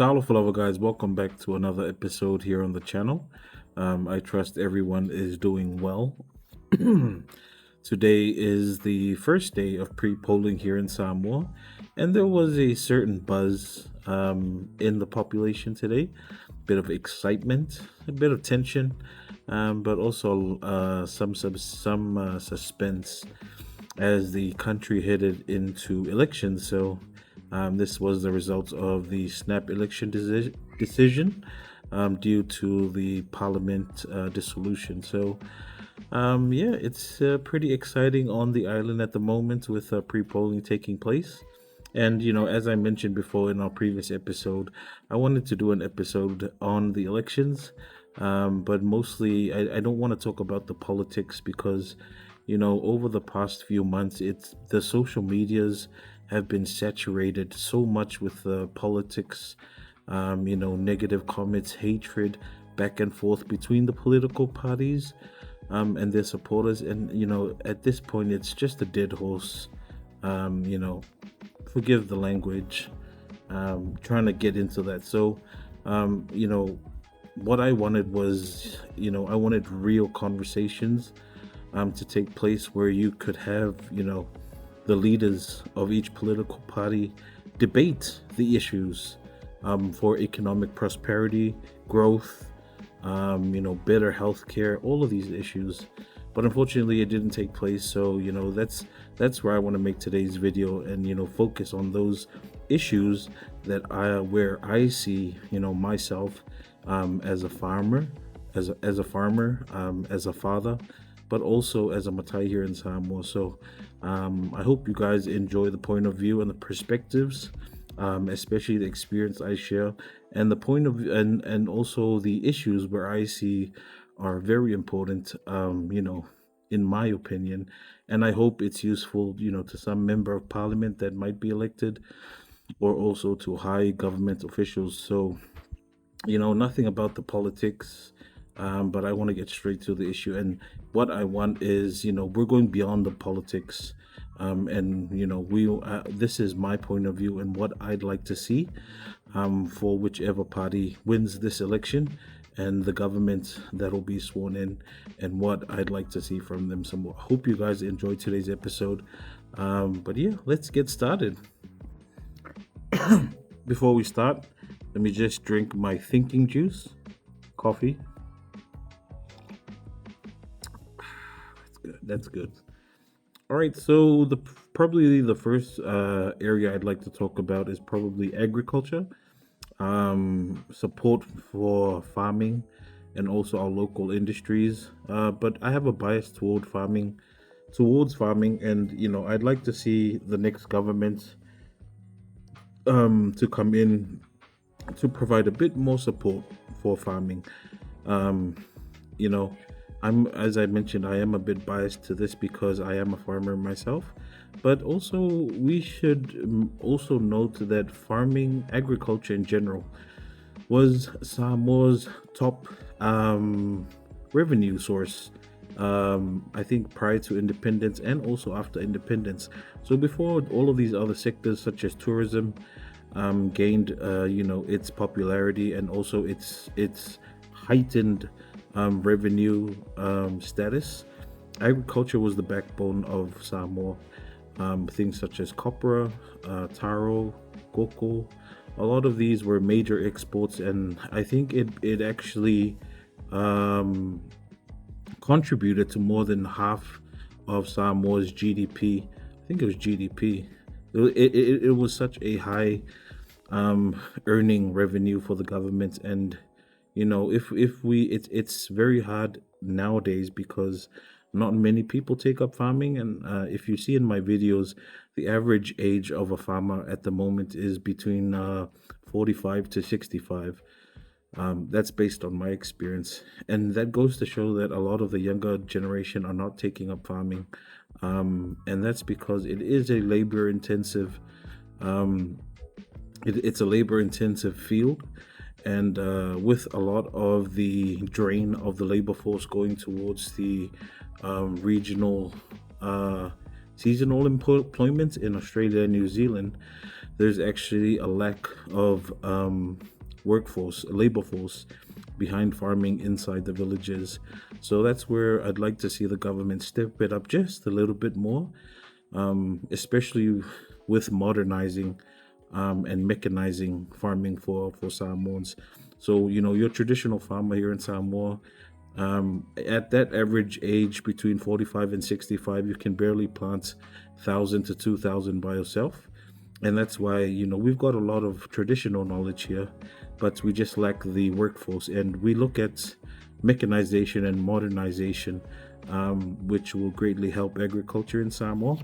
Hello, fellow guys. Welcome back to another episode here on the channel. I trust everyone is doing well. Today is the first day of pre-polling here in Samoa, and there was a certain buzz in the population today. Bit of excitement, a bit of tension, but also some suspense as the country headed into elections. This was the result of the snap election decision due to the parliament dissolution. Yeah, it's pretty exciting on the island at the moment with pre-polling taking place. And as I mentioned before in our previous episode, I wanted to do an episode on the elections, but mostly I don't want to talk about the politics because, over the past few months, it's the social medias have been saturated so much with politics, negative comments, hatred, back and forth between the political parties and their supporters. And, at this point, it's just a dead horse. Um, you know, Forgive the language. Trying to get into that. What I wanted was, I wanted real conversations to take place where you could have, the leaders of each political party debate the issues for economic prosperity, growth, better healthcare, all of these issues. But unfortunately, it didn't take place. So that's where I want to make today's video and focus on those issues that where I see myself as a farmer, as a father, but also as a Matai here in Samoa. I hope you guys enjoy the point of view and the perspectives, especially the experience I share, and the point of and also the issues where I see are very important. In my opinion, and I hope it's useful, to some member of parliament that might be elected, or also to high government officials. Nothing about the politics, but I want to get straight to the issue. And what I want is, we're going beyond the politics. And this is my point of view and what I'd like to see for whichever party wins this election and the government that will be sworn in, and what I'd like to see from them. So I hope you guys enjoyed today's episode. But yeah, let's get started. Before we start, let me just drink my thinking juice, coffee. That's good. That's good. All right. So probably the first area I'd like to talk about is probably agriculture, support for farming, and also our local industries. But I have a bias towards farming, and I'd like to see the next government to come in to provide a bit more support for farming. Um, you know, as I mentioned, I am a bit biased to this because I am a farmer myself. But also, we should also note that farming, agriculture in general, was Samoa's top revenue source. I think prior to independence and also after independence. So before all of these other sectors such as tourism gained, its popularity and also its heightened revenue status, agriculture was the backbone of Samoa. Things such as copra, taro, cocoa, a lot of these were major exports, and I think it actually contributed to more than half of Samoa's GDP. I think it was GDP. It was such a high earning revenue for the government, and if we it's very hard nowadays because not many people take up farming. And if you see in my videos, the average age of a farmer at the moment is between 45 to 65. That's based on my experience, and that goes to show that a lot of the younger generation are not taking up farming, and that's because it is a labor intensive. It's a labor intensive field, and with a lot of the drain of the labor force going towards the regional seasonal employment in Australia and New Zealand, there's actually a lack of workforce, labor force behind farming inside the villages. So that's where I'd like to see the government step it up just a little bit more, especially with modernizing and mechanizing farming for Samoans. So, your traditional farmer here in Samoa, at that average age between 45 and 65, you can barely plant 1,000 to 2,000 by yourself. And that's why, we've got a lot of traditional knowledge here, but we just lack the workforce. And we look at mechanization and modernization, which will greatly help agriculture in Samoa,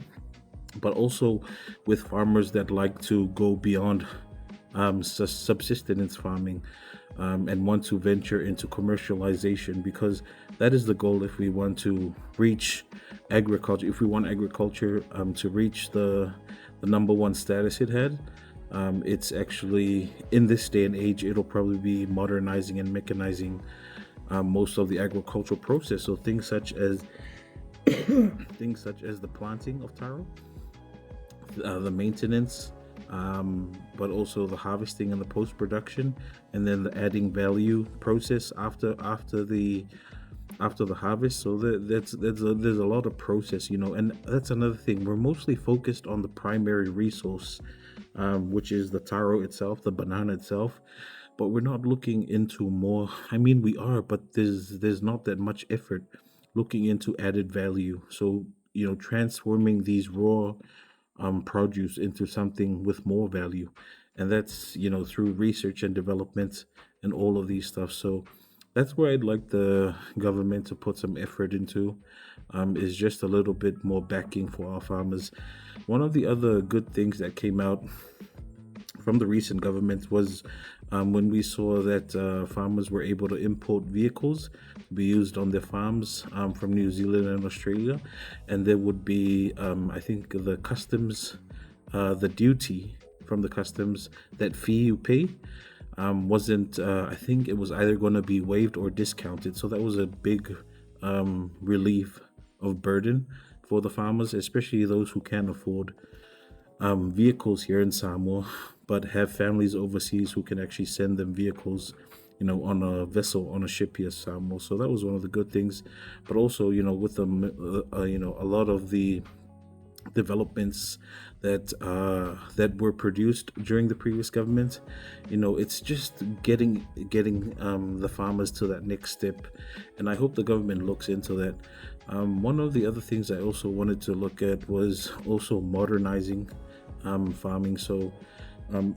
but also with farmers that like to go beyond subsistence farming, and want to venture into commercialization, because that is the goal if we want to reach agriculture, if we want agriculture to reach the number one status it had. It's actually, in this day and age, it'll probably be modernizing and mechanizing most of the agricultural process. So things such as the planting of taro, the maintenance, but also the harvesting and the post production, and then the adding value process after the harvest. So there's a lot of process, and that's another thing. We're mostly focused on the primary resource, which is the taro itself, the banana itself, but we're not looking into more. I mean, we are, but there's not that much effort looking into added value. So, transforming these raw produce into something with more value, and that's through research and development and all of these stuff. So that's where I'd like the government to put some effort into, is just a little bit more backing for our farmers. One of the other good things that came out from the recent government was when we saw that farmers were able to import vehicles to be used on their farms from New Zealand and Australia, and there would be, I think, the customs, the duty from the customs, that fee you pay, wasn't. I think it was either going to be waived or discounted. So that was a big relief of burden for the farmers, especially those who can't afford vehicles here in Samoa, but have families overseas who can actually send them vehicles, on a vessel, on a ship here in Samoa. So that was one of the good things. But also, with the, a lot of the developments that were produced during the previous government, it's just getting the farmers to that next step, and I hope the government looks into that. One of the other things I also wanted to look at was also modernizing farming. So, um,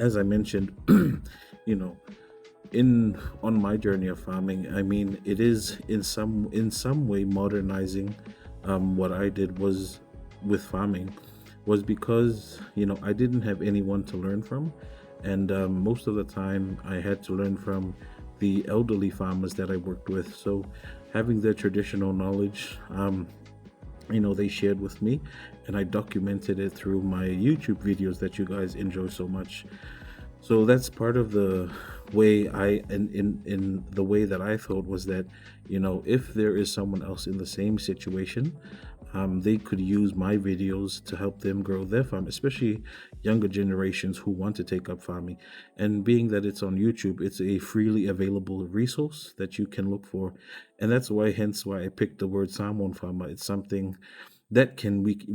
as I mentioned, you know, in on my journey of farming, I mean, it is in some way modernizing. What I did was with farming was because I didn't have anyone to learn from, and most of the time I had to learn from the elderly farmers that I worked with. So having their traditional knowledge, they shared with me, and I documented it through my YouTube videos that you guys enjoy so much. So that's part of the way in the way that I thought was that, if there is someone else in the same situation, they could use my videos to help them grow their farm, especially younger generations who want to take up farming. And being that it's on YouTube, it's a freely available resource that you can look for, and that's hence why I picked the word Samoan farmer. It's something that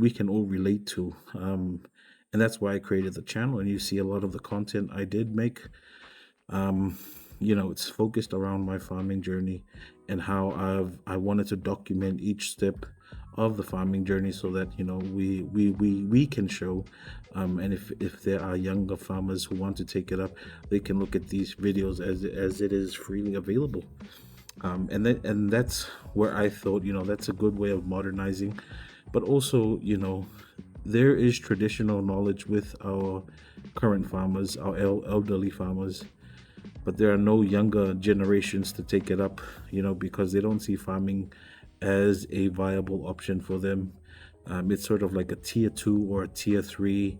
we can all relate to. And that's why I created the channel. And you see a lot of the content I did make. It's focused around my farming journey and how I wanted to document each step of the farming journey, so that we can show, and if there are younger farmers who want to take it up, they can look at these videos as it is freely available. And that's where I thought, that's a good way of modernizing, but also, there is traditional knowledge with our current farmers, our elderly farmers, but there are no younger generations to take it up, because they don't see farming as a viable option for them. It's sort of like a tier two or a tier three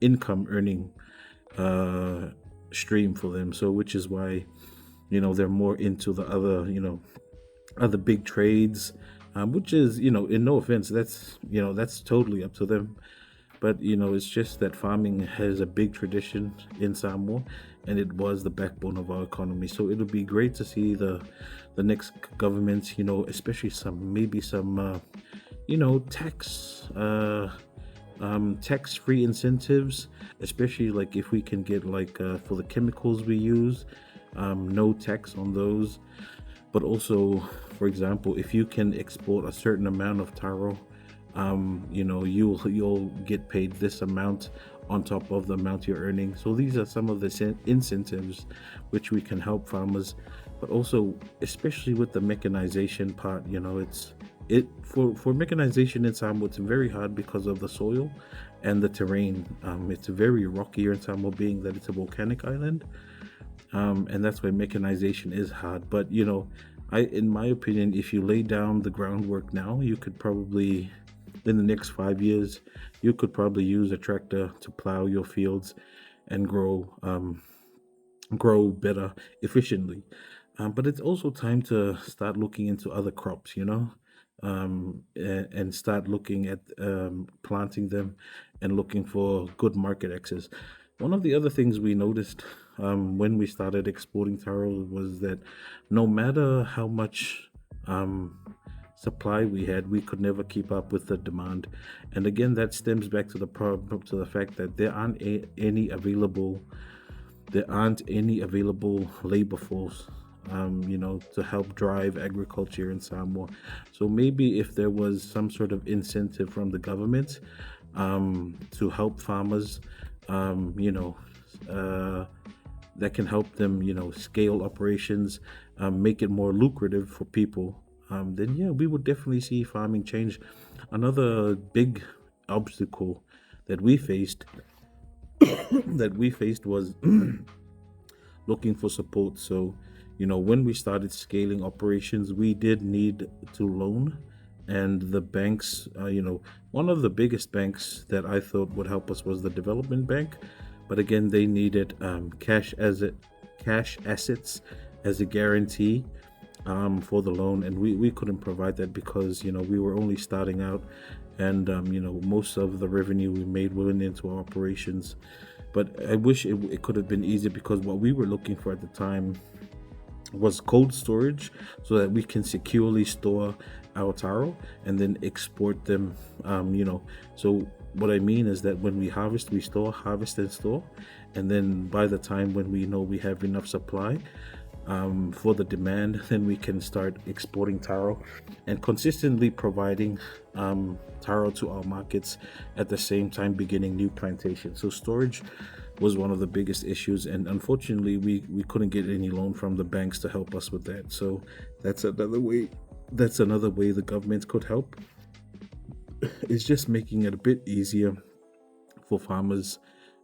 income earning stream for them. So, which is why, they're more into the other big trades, which is, in no offense, that's totally up to them. But it's just that farming has a big tradition in Samoa, and it was the backbone of our economy. So it'll be great to see the next government, especially some tax tax-free incentives, especially like if we can get like for the chemicals we use, no tax on those. But also, for example, if you can export a certain amount of taro, you'll get paid this amount on top of the amount you're earning. So these are some of the incentives which we can help farmers. But also, especially with the mechanization part, it's it for mechanization in Samoa, it's very hard because of the soil and the terrain. It's very rocky here in Samoa, being that it's a volcanic island, and that's why mechanization is hard. But in my opinion, if you lay down the groundwork now, you could probably, in the next 5 years, you could probably use a tractor to plow your fields and grow better efficiently. But it's also time to start looking into other crops, and start looking at planting them and looking for good market access. One of the other things we noticed when we started exporting taro was that no matter how much um, supply we had, we could never keep up with the demand. And again, that stems back to the problem, to the fact that there aren't any available labor force, to help drive agriculture in Samoa. So maybe if there was some sort of incentive from the government to help farmers, um, you know, uh, that can help them, scale operations, make it more lucrative for people, then yeah, we would definitely see farming change. Another big obstacle that we faced was looking for support. So, when we started scaling operations, we did need to loan, and the banks, one of the biggest banks that I thought would help us was the development bank, but again, they needed cash assets as a guarantee for the loan, and we couldn't provide that because we were only starting out, and most of the revenue we made went into our operations. But I wish it could have been easier, because what we were looking for at the time was cold storage, so that we can securely store our taro and then export them. So what I mean is that when we harvest, we store, harvest and store, and then by the time when we know we have enough supply for the demand, then we can start exporting taro and consistently providing taro to our markets, at the same time beginning new plantations. So storage was one of the biggest issues, and unfortunately we couldn't get any loan from the banks to help us with that. So that's another way the government could help. It's just making it a bit easier for farmers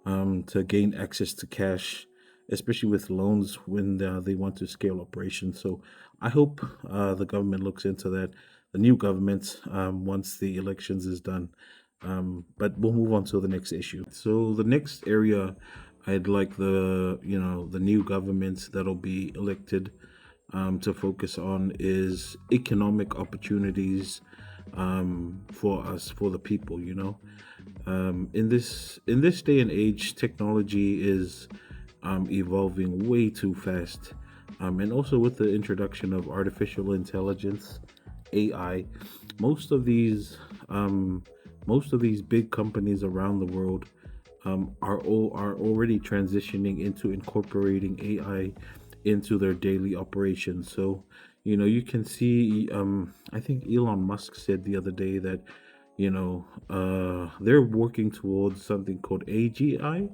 to gain access to cash, especially with loans when they want to scale operations. So I hope the government looks into that, the new government, once the elections is done. But we'll move on to the next issue. So the next area I'd like the new government that'll be elected to focus on is economic opportunities for us, for the people. In this day and age, technology is evolving way too fast, and also with the introduction of artificial intelligence, AI, most of these big companies around the world are already transitioning into incorporating AI into their daily operations. So, you can see. I think Elon Musk said the other day that they're working towards something called AGI.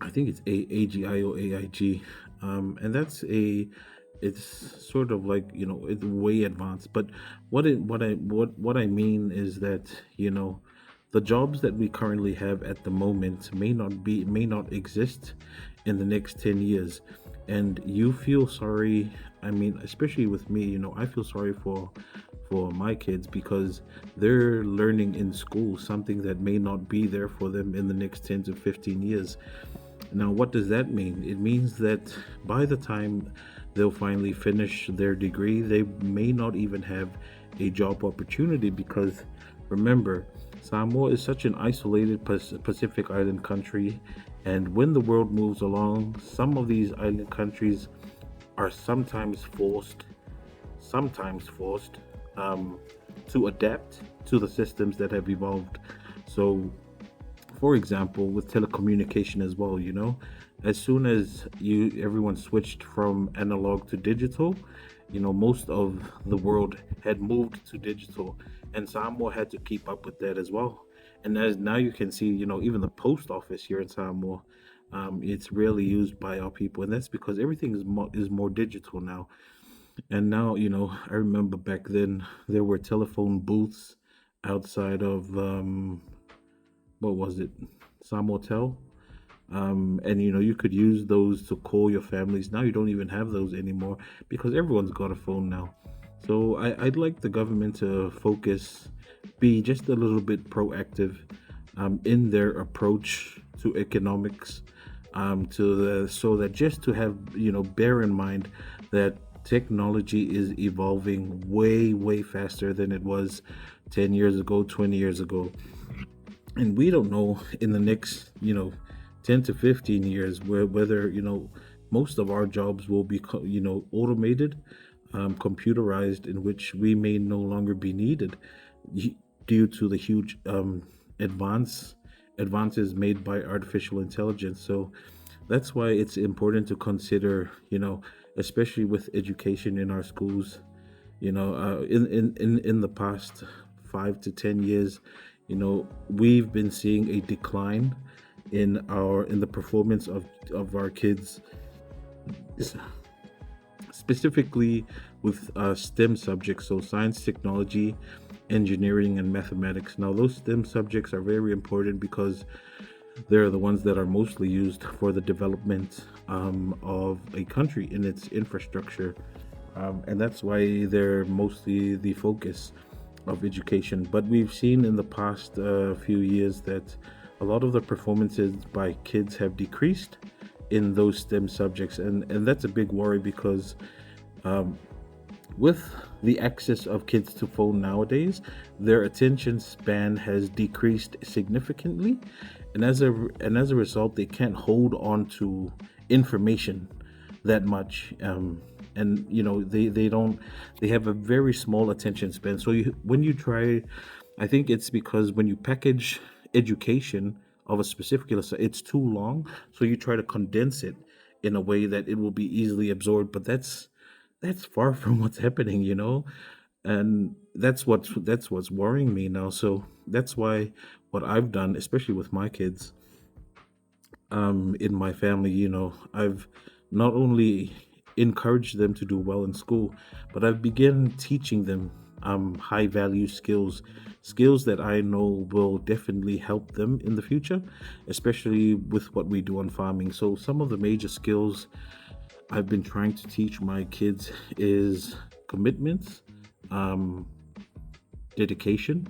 I think it's AGI or AIG, and it's sort of like it's way advanced. But what I mean is that the jobs that we currently have at the moment may not exist in the next 10 years, and you feel sorry. I mean, especially with me, I feel sorry for my kids, because they're learning in school something that may not be there for them in the next 10 to 15 years. Now, what does that mean? It means that by the time they'll finally finish their degree, they may not even have a job opportunity, because remember, Samoa is such an isolated Pacific island country, and when the world moves along, some of these island countries are sometimes forced um, to adapt to the systems that have evolved. So, for example, with telecommunication as well, as soon as everyone switched from analog to digital, most of the world had moved to digital, and Samoa had to keep up with that as well. And as now you can see, even the post office here in Samoa, it's rarely used by our people, and that's because everything is more digital now. And now, I remember back then there were telephone booths outside of what was it, Samotel, and you could use those to call your families. Now you don't even have those anymore because everyone's got a phone now. So I'd like the government to be just a little bit proactive in their approach to economics, so that just to have bear in mind that technology is evolving way way faster than it was 10 years ago, 20 years ago, and we don't know in the next 10 to 15 years whether most of our jobs will be automated, computerized, in which we may no longer be needed y- due to the huge advance advances made by artificial intelligence. So that's why it's important to consider, especially with education in our schools, in the past 5 to 10 years, we've been seeing a decline in the performance of our kids, s- specifically with STEM subjects, so science, technology, engineering, and mathematics. Now, those STEM subjects are very important because they're the ones that are mostly used for the development of a country in its infrastructure, and that's why they're mostly the focus of education. But we've seen in the past few years that a lot of the performances by kids have decreased in those STEM subjects, and that's a big worry because with the access of kids to phone nowadays, their attention span has decreased significantly, and as a result, they can't hold on to information that much. And they have a very small attention span. So when you try, I think it's because when you package education of a specific it's too long. So you try to condense it in a way that it will be easily absorbed. But that's far from what's happening, and that's what's worrying me now. So that's why what I've done, especially with my kids, in my family, I've not only encouraged them to do well in school, but I've begun teaching them high value skills that I know will definitely help them in the future, especially with what we do on farming. So some of the major skills I've been trying to teach my kids is commitment, um, dedication,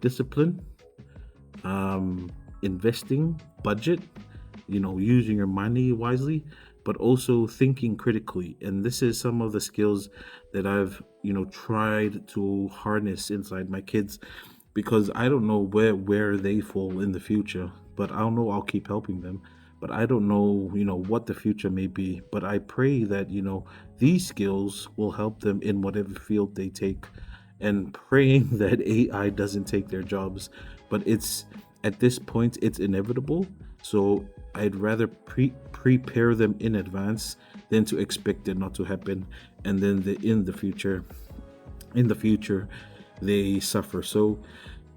discipline, investing, budget, using your money wisely, but also thinking critically. And this is some of the skills that I've, tried to harness inside my kids, because I don't know where they fall in the future, but I'll know I'll keep helping them. But I don't know, what the future may be. But I pray that, these skills will help them in whatever field they take, and praying that AI doesn't take their jobs. But it's at this point it's inevitable. So I'd rather prepare them in advance than to expect it not to happen, and then in the future they suffer. So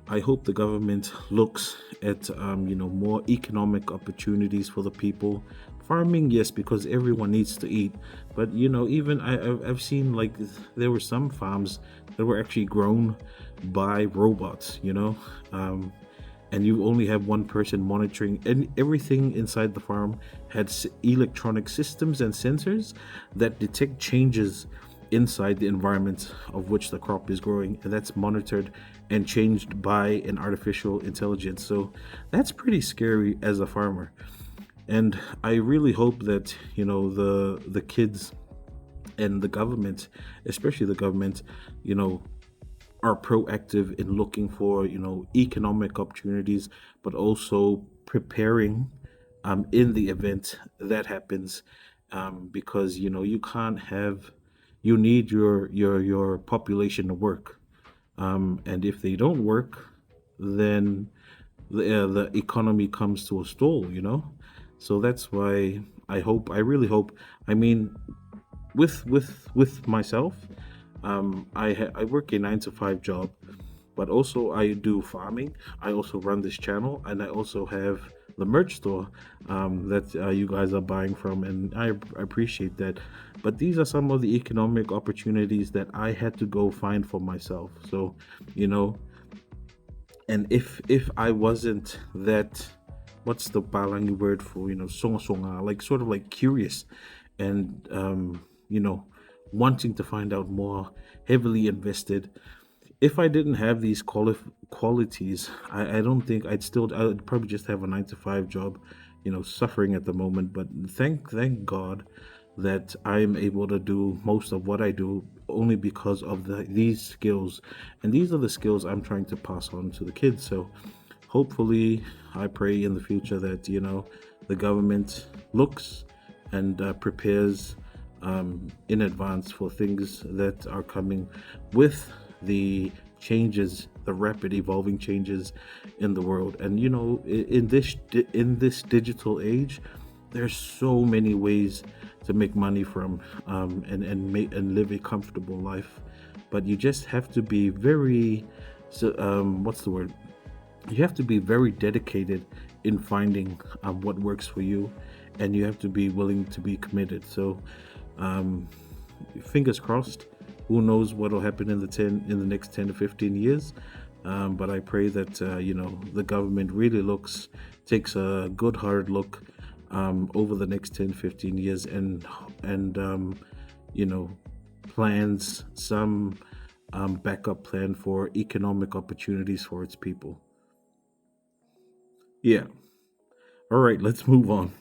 I hope the government looks at more economic opportunities for the people. Farming, yes, because everyone needs to eat, but even I've seen, like, there were some farms that were actually grown by robots. And you only have one person monitoring, and everything inside the farm had electronic systems and sensors that detect changes inside the environment of which the crop is growing, and that's monitored and changed by an artificial intelligence. So that's pretty scary as a farmer, and I really hope that the kids and the government, especially the government, you know are proactive in looking for economic opportunities, but also preparing in the event that happens, because you can't have you need your population to work, and if they don't work, then the economy comes to a stall. So that's why I really hope. I mean, with myself, I work a 9 to 5 job, but also I do farming. I also run this channel, and I also have the merch store that you guys are buying from, and I appreciate that. But these are some of the economic opportunities that I had to go find for myself. So, you know, and if I wasn't that, what's the Palangi word for songa songa, like sort of like curious, and you know wanting to find out more, heavily invested. If I didn't have these qualities, I don't think I'd probably just have a 9 to 5 job, suffering at the moment. But thank God that I'm able to do most of what I do only because of these skills, and these are the skills I'm trying to pass on to the kids. So hopefully, I pray in the future that the government looks and prepares in advance for things that are coming with the changes, the rapid evolving changes in the world. And in this digital age, there's so many ways to make money from, and live a comfortable life. But you just have to be very, so what's the word? You have to be very dedicated in finding what works for you, and you have to be willing to be committed. So, um, fingers crossed. Who knows what will happen in the next 10 to 15 years? But I pray that the government really takes a good hard look over the next 10, 15 years, and you know plans some backup plan for economic opportunities for its people. Yeah. All right. Let's move on.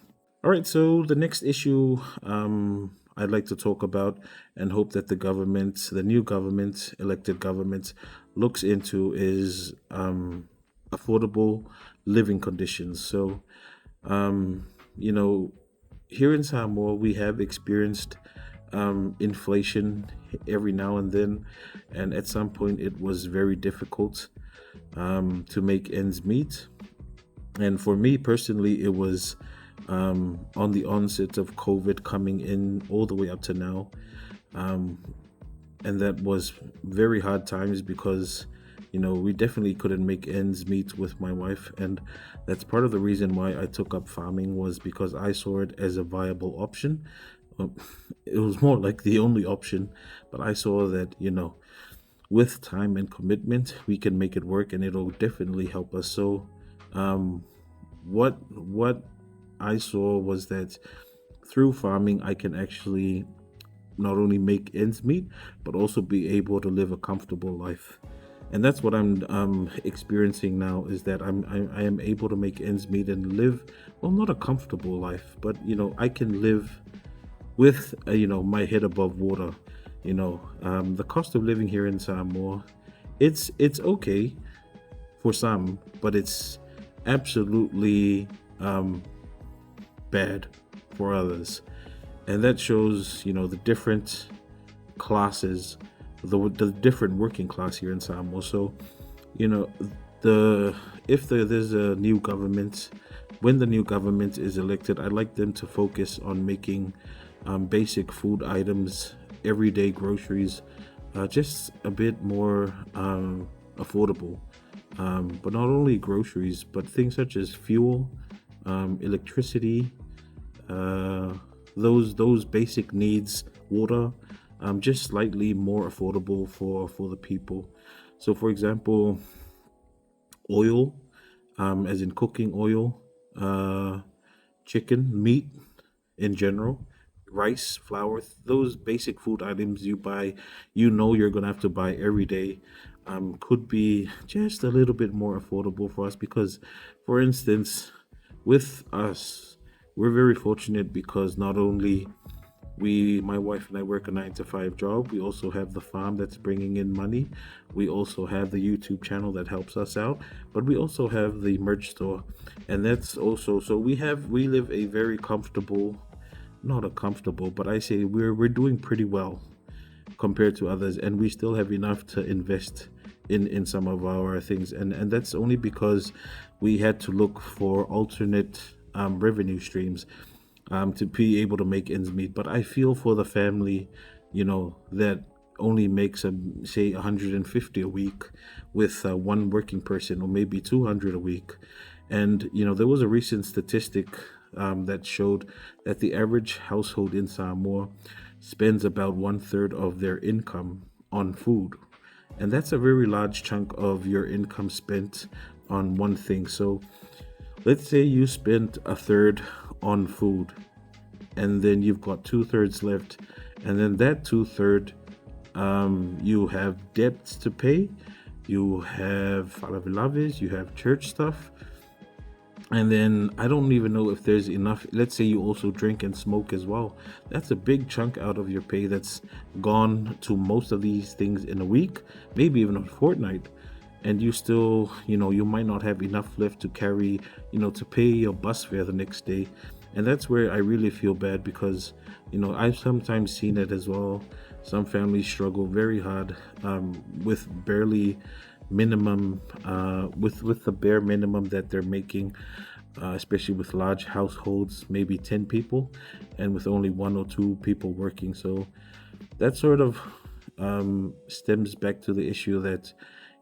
All right, so the next issue I'd like to talk about and hope that the new government, elected government, looks into is affordable living conditions. So, um, you know, here in Samoa, we have experienced inflation every now and then, and at some point it was very difficult to make ends meet. And for me personally, it was on the onset of COVID coming in all the way up to now. Um, and that was very hard times because, we definitely couldn't make ends meet with my wife. And that's part of the reason why I took up farming, was because I saw it as a viable option. Um, It was more like the only option, but I saw that, with time and commitment, we can make it work, and it'll definitely help us. So, um, what I saw was that through farming, I can actually not only make ends meet, but also be able to live a comfortable life. And that's what I'm experiencing now, is that I am able to make ends meet and live, well, not a comfortable life, but I can live with my head above water. The cost of living here in Samoa, it's okay for some, but it's absolutely bad for others. And that shows the different classes, the different working class here in Samoa. So you know the if there's a new government, when the new government is elected, I'd like them to focus on making basic food items, everyday groceries, just a bit more affordable. But not only groceries, but things such as fuel, electricity, uh, those basic needs, water, just slightly more affordable for the people. So, for example, oil, as in cooking oil, uh, chicken, meat in general, rice, flour, those basic food items you buy, you're gonna have to buy every day, could be just a little bit more affordable for us. Because, for instance, with us, we're very fortunate because not only My wife and I work a 9 to 5 job. We also have the farm that's bringing in money. We also have the YouTube channel that helps us out, but we also have the merch store, and that's also, so we live a very comfortable, not a comfortable, but I say we're doing pretty well compared to others, and we still have enough to invest in some of our things, and that's only because we had to look for alternate revenue streams to be able to make ends meet. But I feel for the family, that only makes say 150 a week with one working person, or maybe 200 a week. And there was a recent statistic that showed that the average household in Samoa spends about one third of their income on food, and that's a very large chunk of your income spent on one thing. So let's say you spent a third on food, and then you've got two-thirds left, and then that two-third, you have debts to pay, you have falavilaves, you have church stuff, and then I don't even know if there's enough. Let's say you also drink and smoke as well. That's a big chunk out of your pay that's gone to most of these things in a week, maybe even a fortnight. And you still, you might not have enough left to carry, to pay your bus fare the next day. And that's where I really feel bad, because, I've sometimes seen it as well. Some families struggle very hard with barely minimum, with the bare minimum that they're making, especially with large households, maybe 10 people, and with only one or two people working. So that sort of stems back to the issue that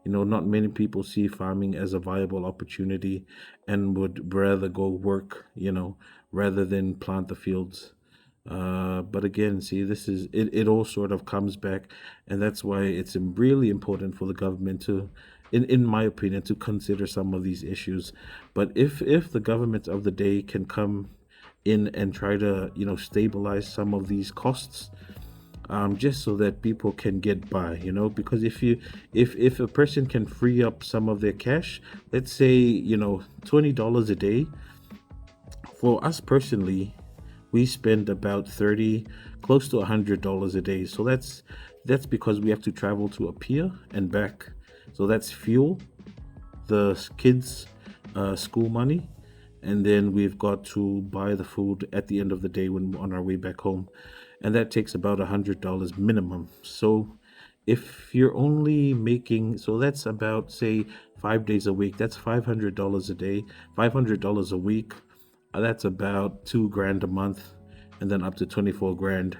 not many people see farming as a viable opportunity, and would rather go work, rather than plant the fields. But again, see, this is it, it all sort of comes back, and that's why it's really important for the government to, in my opinion, to consider some of these issues. But if the government of the day can come in and try to stabilize some of these costs, just so that people can get by, because if a person can free up some of their cash, let's say $20 a day. For us personally, we spend about 30, close to $100 a day. So that's because we have to travel to a pier and back. So that's fuel, the kids' school money, and then we've got to buy the food at the end of the day when on our way back home, and that takes about $100 minimum. So if you're only making, so that's about, say, 5 days a week, that's $500 a day, $500 a week, that's about 2 grand a month, and then up to 24 grand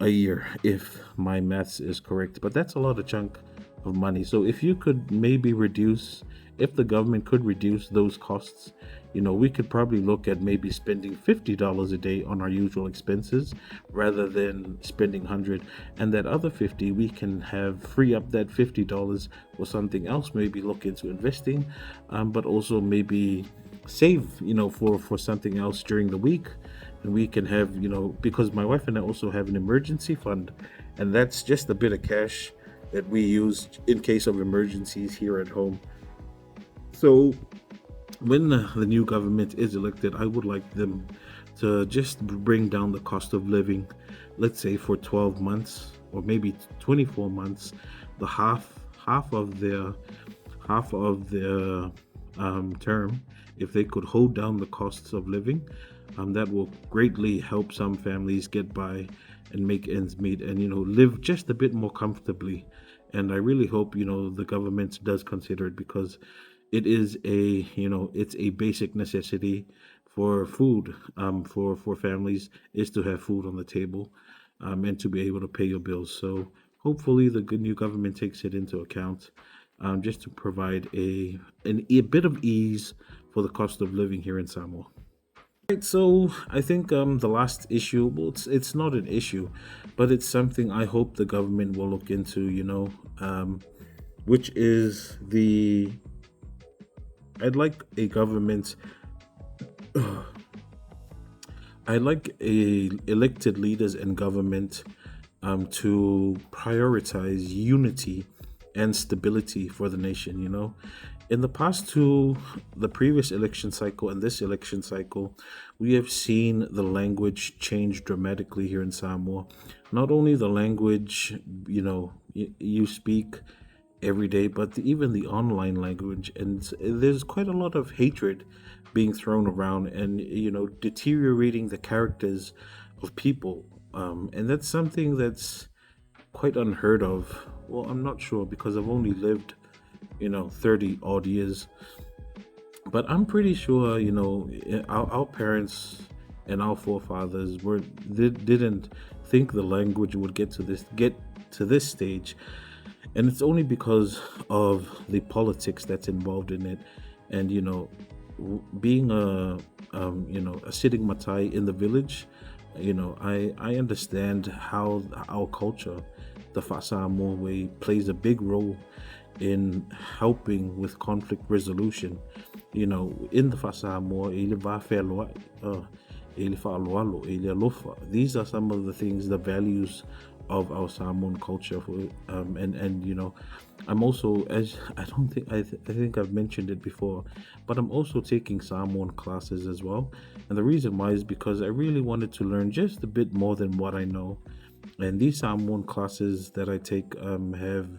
a year, if my maths is correct. But that's a lot of chunk of money. So if you could maybe reduce, if the government could reduce those costs, we could probably look at maybe spending $50 a day on our usual expenses rather than spending 100, and that other 50 we can have free up that $50 for something else, maybe look into investing, but also maybe save, for something else during the week. And we can have, because my wife and I also have an emergency fund, and that's just a bit of cash that we use in case of emergencies here at home. So when the new government is elected, I would like them to just bring down the cost of living, let's say for 12 months or maybe 24 months, the half of their term. If they could hold down the costs of living, that will greatly help some families get by and make ends meet, and live just a bit more comfortably. And I really hope the government does consider it, because it is it's a basic necessity for food, for families, is to have food on the table, and to be able to pay your bills. So hopefully the good new government takes it into account, just to provide a bit of ease for the cost of living here in Samoa. Right, so I think the last issue, well, it's not an issue, but it's something I hope the government will look into, which is I'd like a government, I'd like a elected leaders and government to prioritize unity and stability for the nation. In the past two, the previous election cycle and this election cycle, we have seen the language change dramatically here in Samoa. Not only the language, you speak every day, but even the online language. And there's quite a lot of hatred being thrown around and, deteriorating the characters of people. And that's something that's quite unheard of. Well, I'm not sure because I've only lived 30 odd years, but I'm pretty sure our parents and our forefathers didn't think the language would get to this stage, and it's only because of the politics that's involved in it. And being a sitting Matai in the village, I understand how our culture, the Fa'asamoa way, plays a big role in helping with conflict resolution. In the Fa'asamoa, ele fa'aloalo, ele alofa. These are some of the things, the values of our Samoan culture. And I'm also, as I don't think I think I've mentioned it before, but I'm also taking Samoan classes as well. And the reason why is because I really wanted to learn just a bit more than what I know. And these Samoan classes that I take have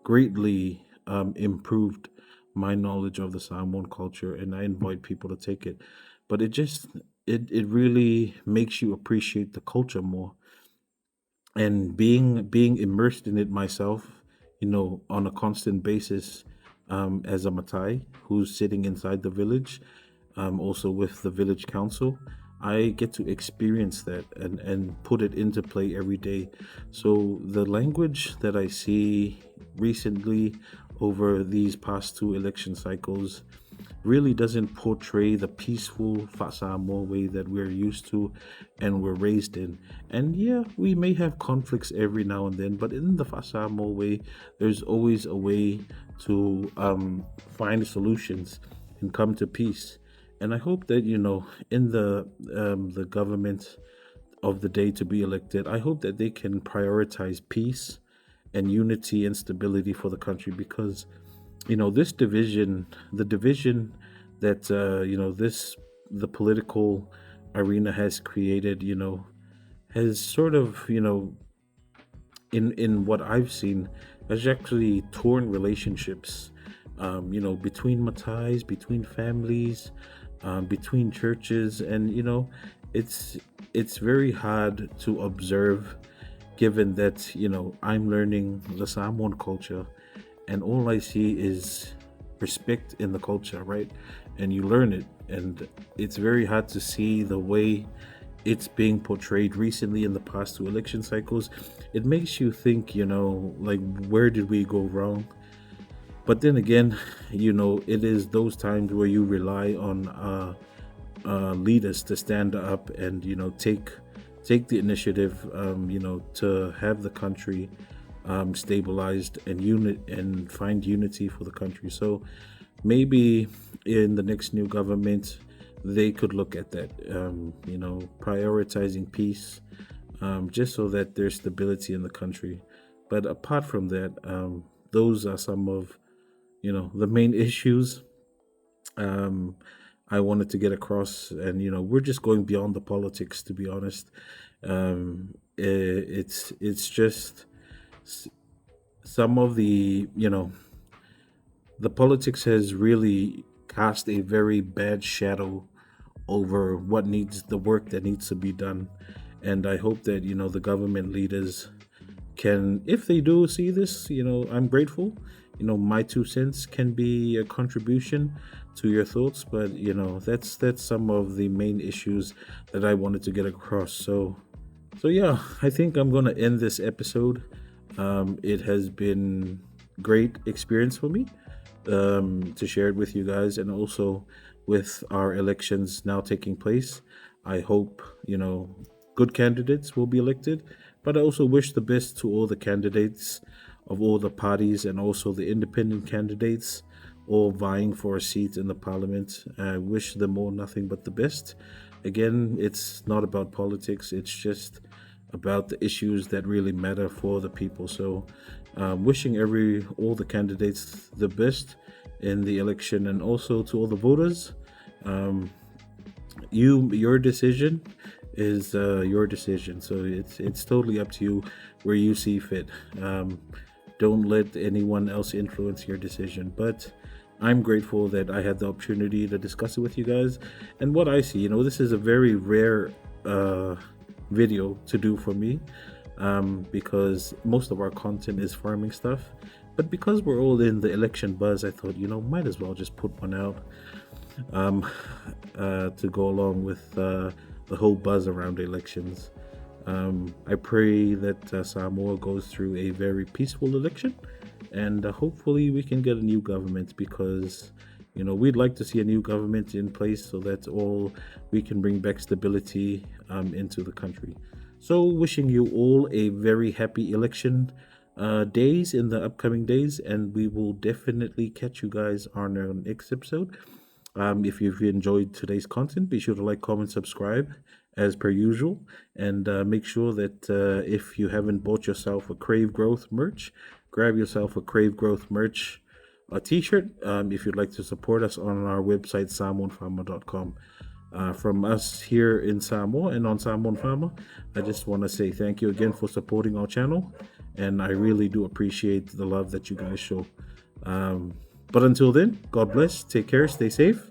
greatly improved my knowledge of the Samoan culture, and I invite people to take it. But it really makes you appreciate the culture more. And being immersed in it myself, on a constant basis, as a Matai who's sitting inside the village, also with the village council, I get to experience that and put it into play every day. So the language that I see recently over these past two election cycles really doesn't portray the peaceful Fa'asamoa way that we're used to and we're raised in. And yeah, we may have conflicts every now and then, but in the Fa'asamoa way, there's always a way to find solutions and come to peace. And I hope that in the government of the day to be elected, I hope that they can prioritize peace and unity and stability for the country, because this division, the division that this the political arena has created, has sort of, in what I've seen, has actually torn relationships, between Matais, between families, between churches. And it's very hard to observe, given that I'm learning the Samoan culture, and all I see is respect in the culture, right? And you learn it, and it's very hard to see the way it's being portrayed recently in the past two election cycles. It makes you think, like, where did we go wrong? But then again, it is those times where you rely on leaders to stand up and take the initiative, to have the country stabilized and find unity for the country. So maybe in the next new government, they could look at that, prioritizing peace, just so that there's stability in the country. But apart from that, those are some of the main issues um, I wanted to get across. And we're just going beyond the politics, to be honest. It's just some of the politics has really cast a very bad shadow over the work that needs to be done. And I hope that the government leaders can, if they do see this, I'm grateful. My 2 cents can be a contribution to your thoughts. But that's some of the main issues that I wanted to get across. So yeah, I think I'm gonna end this episode. It has been great experience for me, to share it with you guys, and also with our elections now taking place. I hope good candidates will be elected, but I also wish the best to all the candidates of all the parties, and also the independent candidates all vying for a seat in the parliament. I wish them all nothing but the best. Again, it's not about politics, it's just about the issues that really matter for the people. So, wishing all the candidates the best, in the election, and also to all the voters. Um, your decision is your decision, so it's totally up to you where you see fit. Don't let anyone else influence your decision. But I'm grateful that I had the opportunity to discuss it with you guys. And what I see, this is a very rare video to do for me, because most of our content is farming stuff. But because we're all in the election buzz, I thought, might as well just put one out, to go along with the whole buzz around the elections. I pray that Samoa goes through a very peaceful election, and hopefully we can get a new government, because we'd like to see a new government in place, so that's all we can bring back stability into the country. So wishing you all a very happy election days in the upcoming days, and we will definitely catch you guys on our next episode. If you've enjoyed today's content, be sure to like, comment, subscribe as per usual, and make sure that if you haven't bought yourself a Crave Growth merch, grab yourself a Crave Growth merch t-shirt if you'd like to support us on our website, samoanfarmer.com. From us here in Samoa and on Samoan Farmer, I just want to say thank you again for supporting our channel, and I really do appreciate the love that you guys show. But until then, God bless, take care, stay safe.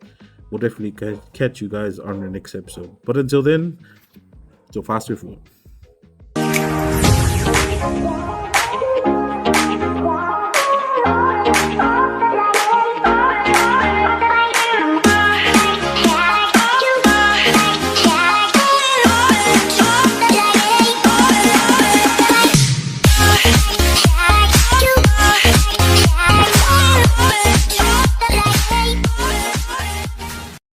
We'll definitely catch you guys on the next episode. But until then, so faster forward.